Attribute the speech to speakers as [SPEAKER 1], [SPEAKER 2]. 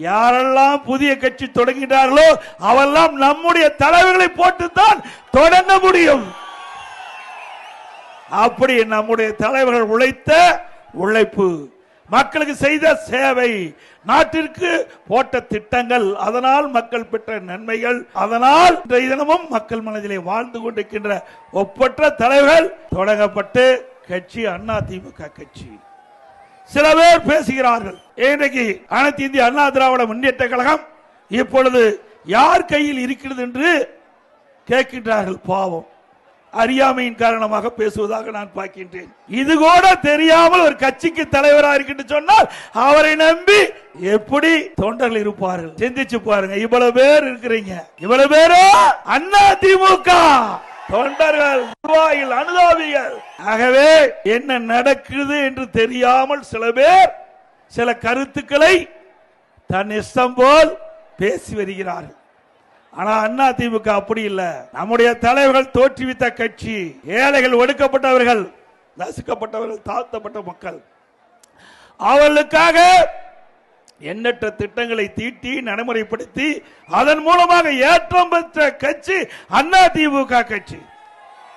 [SPEAKER 1] யாரெல்லாம் புதிய கட்சி தொடங்கினார்களோ அவெல்லாம் நம்முடைய தலைவர்களை போட்டுத்தான் தொடங்க முடியும். அப்படி நம்முடைய தலைவர்கள் உழைத்த உழைப்பு, மக்களுக்கு செய்த சேவை, நாட்டிற்கு போட்ட திட்டங்கள், அதனால் மக்கள் பெற்ற நன்மைகள், அதனால் இன்றைய தினமும் மக்கள் மனதிலே வாழ்ந்து கொண்டிருக்கின்ற ஒப்பற்ற தலைவர்கள் தொடங்கப்பட்டு கட்சி அதிமுக கட்சி. சில பேர் பேசுகிறார்கள், இன்றைக்கு அனைத்து இந்திய அண்ணா திராவிட முன்னேற்ற கழகம் இப்பொழுது யார் கையில் இருக்கிறது என்று கேட்கின்றார்கள். பாவம், அறியாமையின் காரணமாக பேசுவதாக நான் பார்க்கின்றேன். இது கூட தெரியாமல் ஒரு கட்சிக்கு தலைவராக இருக்கின்ற சொன்னால் அவரை நம்பி எப்படி தொண்டர்கள் இருப்பார்கள்? சிந்திச்சு பாருங்க. இவ்வளவு பேர் இருக்கிறீங்க, இவ்வளவு பேரோ அண்ணா திமுக தொண்டர்கள், நிர்வாகிகள், அனுதாபிகள். ஆகவே என்ன நடக்குது என்று தெரியாமல் சில பேர் சில கருத்துக்களை தன் இஷ்டம் போல் பேசி வருகிறார்கள். ஆனா அண்ணா திமுக அப்படி இல்ல. நம்முடைய தலைவர்கள் தோற்றுவித்த கட்சி. ஏழைகள், ஒடுக்கப்பட்டவர்கள், நசுக்கப்பட்டவர்கள், தாழ்த்தப்பட்ட மக்கள், அவர்களுக்காக எண்ணற்ற திட்டங்களை தீட்டி நடைமுறைப்படுத்தி அதன் மூலமாக ஏற்றம் பெற்ற கட்சி அண்ணா திமுக கட்சி.